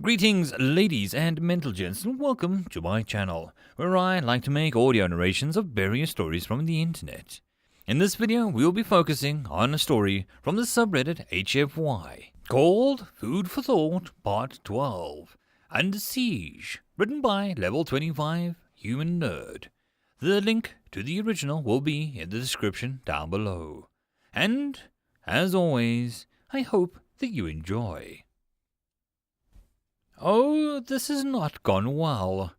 Greetings ladies and mental gents, and welcome to my channel, where I like to make audio narrations of various stories from the internet. In this video, we will be focusing on a story from the subreddit HFY, called Food for Thought Part 12, Under Siege, written by Level 25 Human Nerd. The link to the original will be in the description down below. And, as always, I hope that you enjoy. Oh, this has not gone well.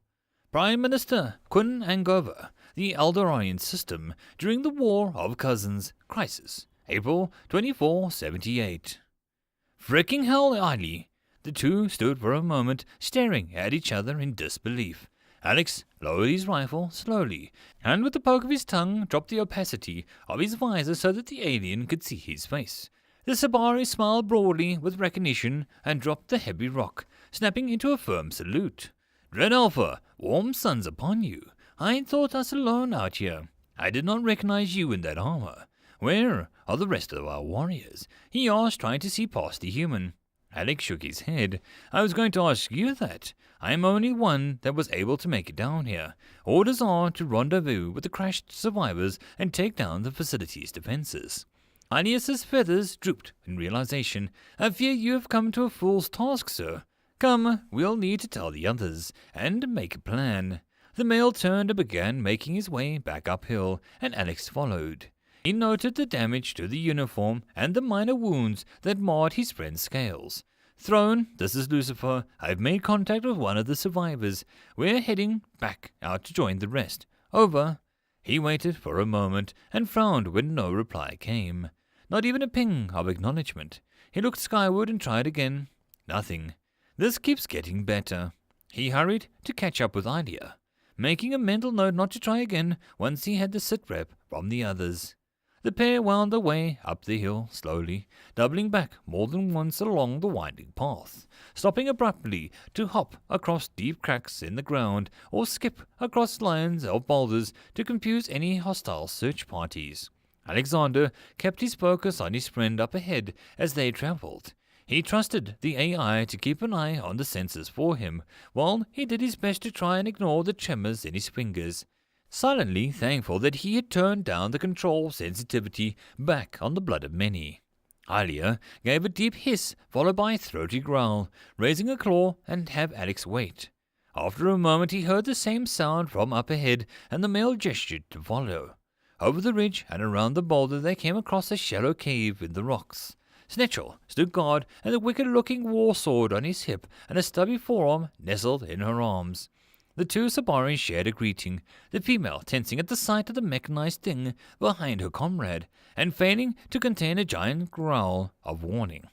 Prime Minister Quinn Angover, the Eldorian system during the War of Cousins Crisis, April 2478. Fricking hell, Eily. The two stood for a moment, staring at each other in disbelief. Alex lowered his rifle slowly, and with the poke of his tongue dropped the opacity of his visor so that the alien could see his face. The Sabari smiled broadly with recognition and dropped the heavy rock, snapping into a firm salute. Dread Alpha, warm suns upon you. I thought us alone out here. I did not recognize you in that armor. Where are the rest of our warriors? He asked, trying to see past the human. Alex shook his head. I was going to ask you that. I am only one that was able to make it down here. Orders are to rendezvous with the crashed survivors and take down the facility's defenses. Ilias's feathers drooped in realization. I fear you have come to a fool's task, sir. Come, we'll need to tell the others, and make a plan. The male turned and began making his way back uphill, and Alex followed. He noted the damage to the uniform and the minor wounds that marred his friend's scales. Throne, this is Lucifer. I've made contact with one of the survivors. We're heading back out to join the rest. Over. He waited for a moment and frowned when no reply came. Not even a ping of acknowledgement. He looked skyward and tried again. Nothing. This keeps getting better. He hurried to catch up with Ilia, making a mental note not to try again once he had the sit-rep from the others. The pair wound their way up the hill slowly, doubling back more than once along the winding path, stopping abruptly to hop across deep cracks in the ground or skip across lines of boulders to confuse any hostile search parties. Alexander kept his focus on his friend up ahead as they travelled. He trusted the AI to keep an eye on the sensors for him, while he did his best to try and ignore the tremors in his fingers, silently thankful that he had turned down the control sensitivity back on the blood of many. Ilia gave a deep hiss, followed by a throaty growl, raising a claw and have Alex wait. After a moment he heard the same sound from up ahead, and the male gestured to follow. Over the ridge and around the boulder they came across a shallow cave in the rocks. Snetchel stood guard, and a wicked-looking war sword on his hip and a stubby forearm nestled in her arms. The two Sabari shared a greeting, the female tensing at the sight of the mechanized thing behind her comrade, and failing to contain a giant growl of warning.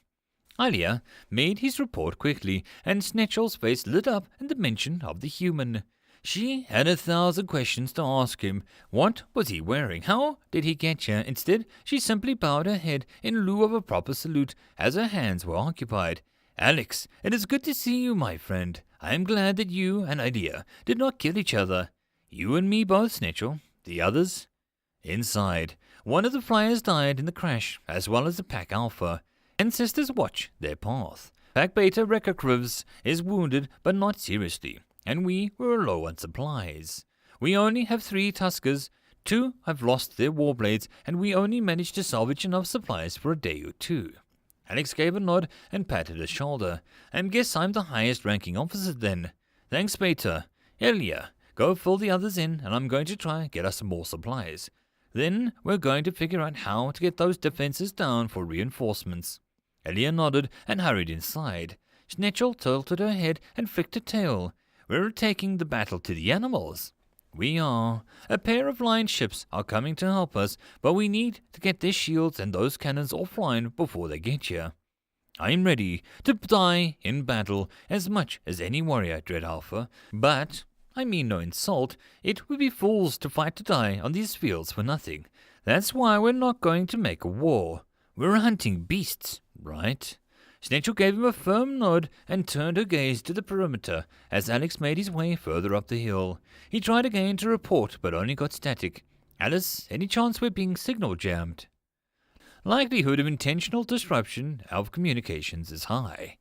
Ilia made his report quickly, and Snetchel's face lit up at the mention of the human. She had 1,000 questions to ask him. What was he wearing? How did he get here? Instead, she simply bowed her head in lieu of a proper salute as her hands were occupied. Alex, it is good to see you, my friend. I am glad that you and Ilia did not kill each other. You and me both, Snetchel. The others? Inside. One of the flyers died in the crash, as well as the Pack Alpha. Ancestors watch their path. Pack Beta Rekakrivs is wounded, but not seriously, and we were low on supplies. We only have 3 Tuskers, 2 have lost their warblades, and we only managed to salvage enough supplies for a day or 2. Alex gave a nod and patted her shoulder. I guess I'm the highest-ranking officer then. Thanks, Beta. Elia, go fill the others in, and I'm going to try and get us some more supplies. Then we're going to figure out how to get those defenses down for reinforcements. Elia nodded and hurried inside. Snetchel tilted her head and flicked her tail. We're taking the battle to the animals. We are. A pair of lion ships are coming to help us, but we need to get their shields and those cannons offline before they get here. I'm ready to die in battle as much as any warrior, Dread Alpha, but I mean no insult. It would be fools to fight to die on these fields for nothing. That's why we're not going to make a war. We're hunting beasts, right? Snetchel gave him a firm nod and turned her gaze to the perimeter as Alex made his way further up the hill. He tried again to report, but only got static. Alice, any chance we're being signal jammed? Likelihood of intentional disruption of communications is high.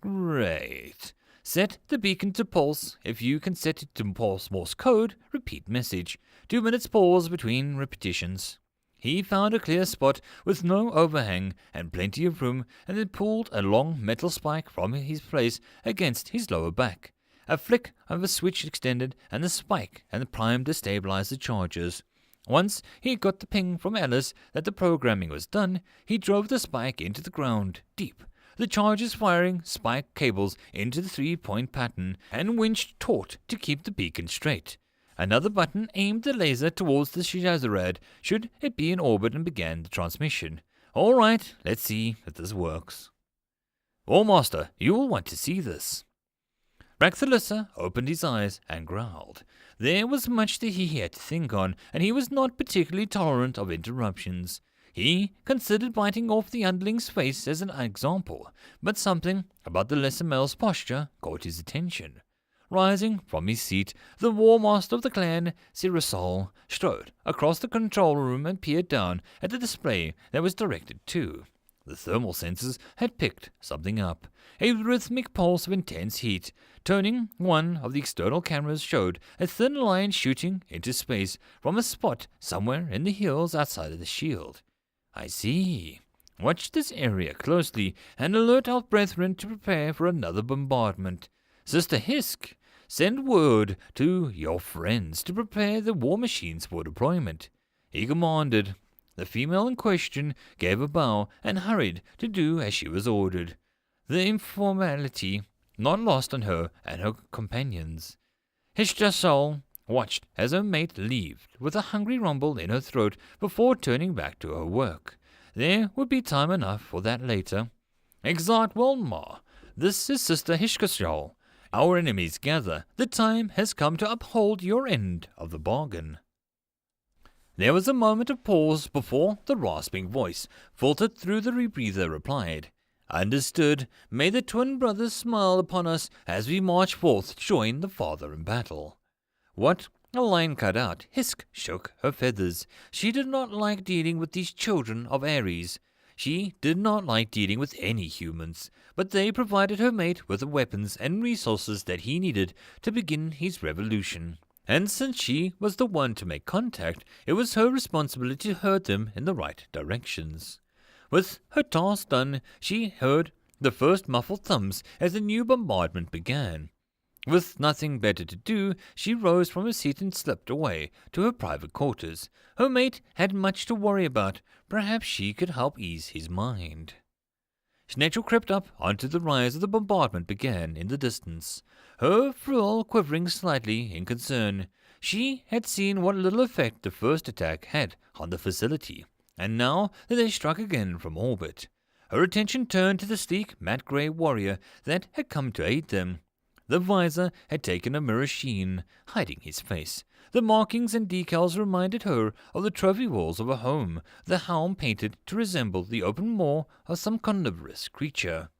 Great. Set the beacon to pulse. If you can set it to pulse Morse code, repeat message. 2 minutes pause between repetitions. He found a clear spot with no overhang and plenty of room, and then pulled a long metal spike from his place against his lower back. A flick of a switch extended, and the spike and the prime destabilized the charges. Once he got the ping from Alice that the programming was done, he drove the spike into the ground, deep. The charges firing spike cables into the 3-point pattern and winched taut to keep the beacon straight. Another button aimed the laser towards the Shazarad should it be in orbit and began the transmission. All right, let's see if this works. War Master, you will want to see this. Rakthalissa opened his eyes and growled. There was much that he had to think on, and he was not particularly tolerant of interruptions. He considered biting off the underling's face as an example, but something about the lesser male's posture caught his attention. Rising from his seat, the War Master of the clan, Sirasol, strode across the control room and peered down at the display that was directed to. The thermal sensors had picked something up. A rhythmic pulse of intense heat. Turning one of the external cameras showed a thin line shooting into space from a spot somewhere in the hills outside of the shield. I see. Watch this area closely and alert our brethren to prepare for another bombardment. Sister Hisk, send word to your friends to prepare the war machines for deployment. He commanded. The female in question gave a bow and hurried to do as she was ordered. The informality not lost on her and her companions. Hishtasol watched as her mate left with a hungry rumble in her throat before turning back to her work. There would be time enough for that later. Exart Walmar, this is Sister Hishtasol. Our enemies gather. The time has come to uphold your end of the bargain. There was a moment of pause before the rasping voice filtered through the rebreather replied, Understood. May the twin brothers smile upon us as we march forth to join the father in battle. What? A line cut out. Hisk shook her feathers. She did not like dealing with these children of Ares. She did not like dealing with any humans, but they provided her mate with the weapons and resources that he needed to begin his revolution. And since she was the one to make contact, it was her responsibility to herd them in the right directions. With her task done, she heard the first muffled thumps as the new bombardment began. With nothing better to do, she rose from her seat and slipped away to her private quarters. Her mate had much to worry about. Perhaps she could help ease his mind. Snetchel crept up onto the rise as the bombardment began in the distance, her frill quivering slightly in concern. She had seen what little effect the first attack had on the facility, and now that they struck again from orbit, her attention turned to the sleek, matte-grey warrior that had come to aid them. The visor had taken a mirror sheen, hiding his face. The markings and decals reminded her of the trophy walls of a home, the helm painted to resemble the open maw of some carnivorous creature.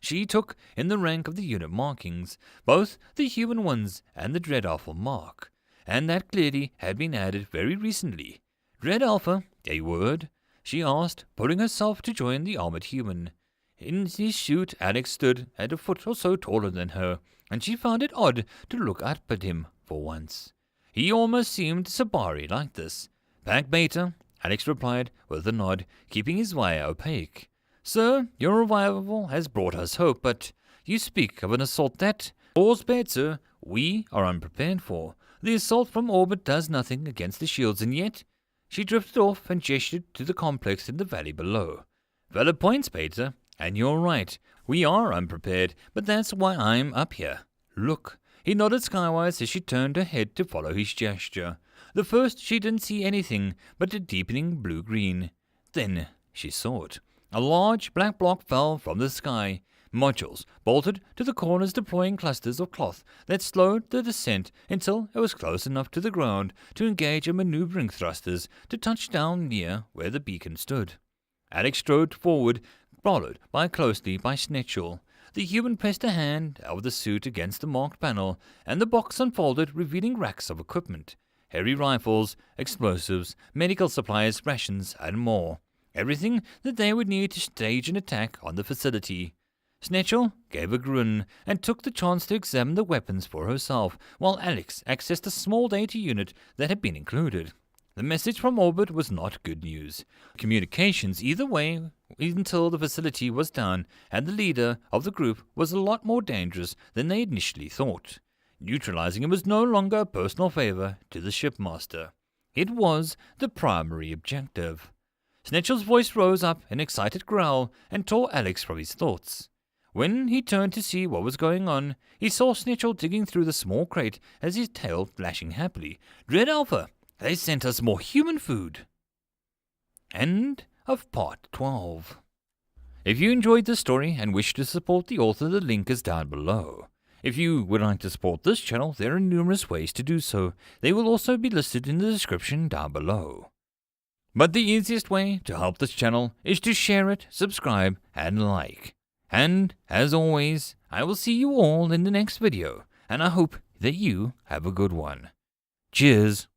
She took in the rank of the unit markings, both the human ones and the Dread Alpha mark, and that clearly had been added very recently. Dread Alpha, a word? She asked, pulling herself to join the armored human. In his suit, Alex stood at a foot or so taller than her, and she found it odd to look up at him for once. He almost seemed Sabari like this. Pack Beta, Alex replied with a nod, keeping his wire opaque. Sir, your revival has brought us hope, but you speak of an assault that, all spared, sir, we are unprepared for. The assault from orbit does nothing against the shields, and yet... She drifted off and gestured to the complex in the valley below. Valid points, Beta, and you're right. We are unprepared, but that's why I'm up here. Look. He nodded skywise as she turned her head to follow his gesture. The first she didn't see anything but a deepening blue-green. Then she saw it. A large black block fell from the sky. Modules bolted to the corners deploying clusters of cloth that slowed the descent until it was close enough to the ground to engage in maneuvering thrusters to touch down near where the beacon stood. Alex strode forward, followed closely by Snetchel. The human pressed a hand over the suit against the marked panel, and the box unfolded, revealing racks of equipment. Heavy rifles, explosives, medical supplies, rations, and more. Everything that they would need to stage an attack on the facility. Snetchel gave a grin and took the chance to examine the weapons for herself, while Alex accessed a small data unit that had been included. The message from orbit was not good news. Communications either way until the facility was down, and the leader of the group was a lot more dangerous than they initially thought. Neutralizing him was no longer a personal favor to the shipmaster. It was the primary objective. Snetchel's voice rose up in an excited growl and tore Alex from his thoughts. When he turned to see what was going on, he saw Snetchel digging through the small crate as his tail flashing happily. Dread Alpha, they sent us more human food. End of Part 12. If you enjoyed this story and wish to support the author, the link is down below. If you would like to support this channel, there are numerous ways to do so. They will also be listed in the description down below. But the easiest way to help this channel is to share it, subscribe, and like. And, as always, I will see you all in the next video, and I hope that you have a good one. Cheers!